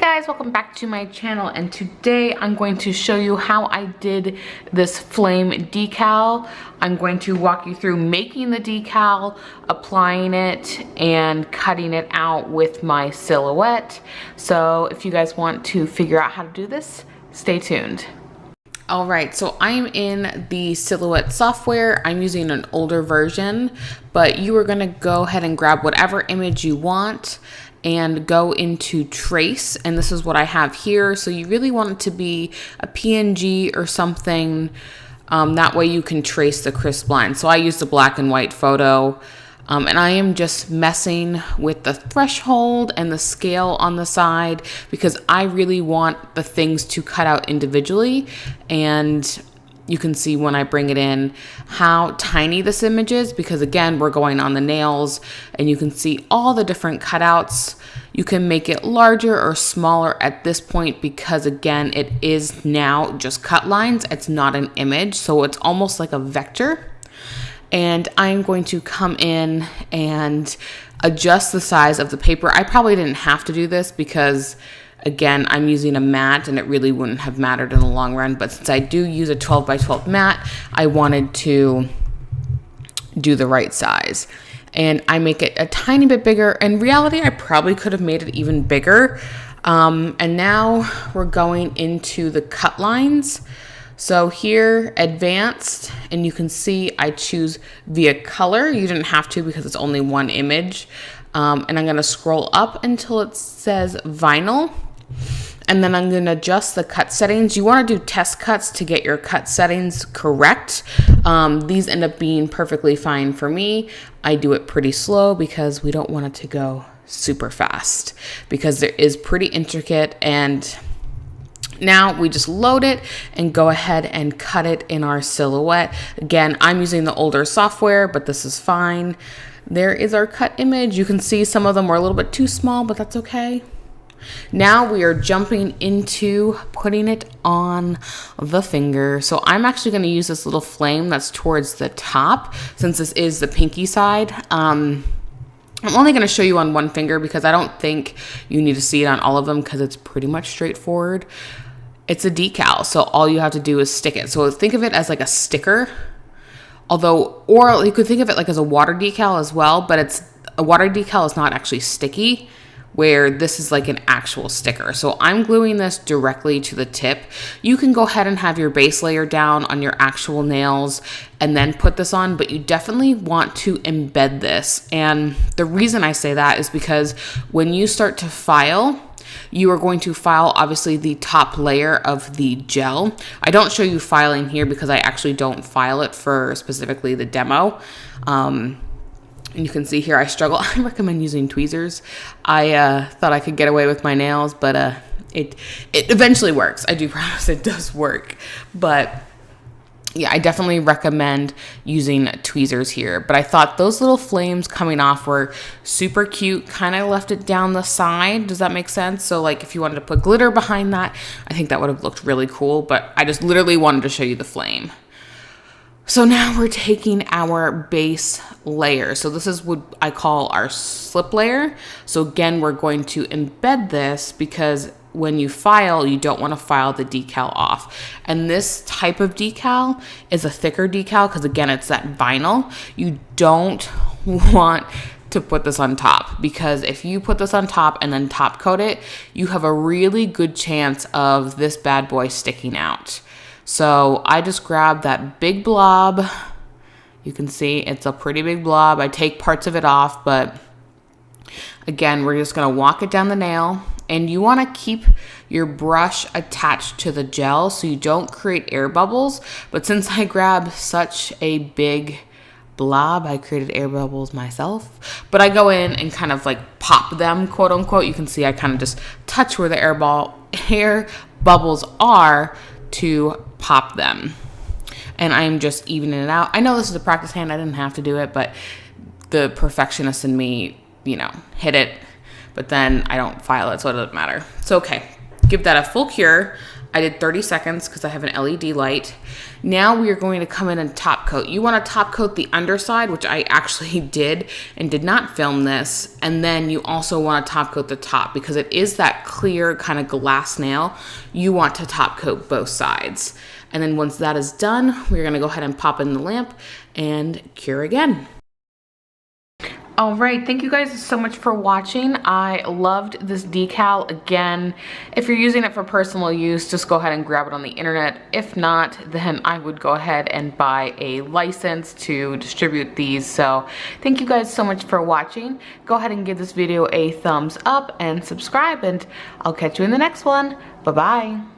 Guys, welcome back to my channel, and today I'm going to show you how I did this flame decal. I'm going to walk you through making the decal, applying it, and cutting it out with my silhouette. So if you guys want to figure out how to do this, stay tuned. All right, so I'm in the Silhouette software. I'm using an older version, but you are gonna go ahead and grab whatever image you want and go into trace, and this is what I have here. So you really want it to be a PNG or something, that way you can trace the crisp line. So I used a black and white photo, and I am just messing with the threshold and the scale on the side because I really want the things to cut out individually. And you can see when I bring it in how tiny this image is, because again, we're going on the nails and you can see all the different cutouts. You can make it larger or smaller at this point because again, it is now just cut lines. It's not an image, so it's almost like a vector. And I'm going to come in and adjust the size of the paper. I probably didn't have to do this because, again, I'm using a mat and it really wouldn't have mattered in the long run. But since I do use a 12 by 12 mat, I wanted to do the right size. And I make it a tiny bit bigger. In reality, I probably could have made it even bigger. And now we're going into the cut lines. So here, advanced, and you can see I choose via color. You didn't have to because it's only one image. And I'm gonna scroll up until it says vinyl. And then I'm gonna adjust the cut settings. You wanna do test cuts to get your cut settings correct. These end up being perfectly fine for me. I do it pretty slow because we don't want it to go super fast because there is pretty intricate. And now we just load it and go ahead and cut it in our silhouette. Again, I'm using the older software, but this is fine. There is our cut image. You can see some of them were a little bit too small, but that's okay. Now we are jumping into putting it on the finger. So I'm actually going to use this little flame that's towards the top since this is the pinky side. I'm only going to show you on one finger because I don't think you need to see it on all of them because it's pretty much straightforward. It's a decal, so all you have to do is stick it. So think of it as like a sticker, or you could think of it like as a water decal as well, but a water decal is not actually sticky, where this is like an actual sticker. So I'm gluing this directly to the tip. You can go ahead and have your base layer down on your actual nails and then put this on, but you definitely want to embed this. And the reason I say that is because when you start to file, you are going to file obviously the top layer of the gel. I don't show you filing here because I actually don't file it for specifically the demo. And you can see here I struggle. I recommend using tweezers. I thought I could get away with my nails, but it eventually works. I do promise it does work. But yeah, I definitely recommend using tweezers here. But I thought those little flames coming off were super cute. Kind of left it down the side. Does that make sense? So like if you wanted to put glitter behind that, I think that would have looked really cool. But I just literally wanted to show you the flame. So now we're taking our base layer. So this is what I call our slip layer. So again, we're going to embed this because when you file, you don't want to file the decal off. And this type of decal is a thicker decal because again, it's that vinyl. You don't want to put this on top because if you put this on top and then top coat it, you have a really good chance of this bad boy sticking out. So I just grabbed that big blob. You can see it's a pretty big blob. I take parts of it off, but again, we're just gonna walk it down the nail. And you wanna keep your brush attached to the gel so you don't create air bubbles. But since I grabbed such a big blob, I created air bubbles myself. But I go in and kind of like pop them, quote unquote. You can see I kind of just touch where the air bubbles are to pop them. And I'm just evening it out. I know this is a practice hand. I didn't have to do it, but the perfectionist in me, hit it. But then I don't file it, so it doesn't matter. It's okay. Give that a full cure. I did 30 seconds because I have an LED light. Now we are going to come in and top coat. You want to top coat the underside, which I actually did and did not film this. And then you also want to top coat the top because it is that clear kind of glass nail. You want to top coat both sides. And then once that is done, we're going to go ahead and pop in the lamp and cure again. All right, thank you guys so much for watching. I loved this decal. Again, if you're using it for personal use, just go ahead and grab it on the internet. If not, then I would go ahead and buy a license to distribute these. So thank you guys so much for watching. Go ahead and give this video a thumbs up and subscribe, and I'll catch you in the next one. Bye-bye.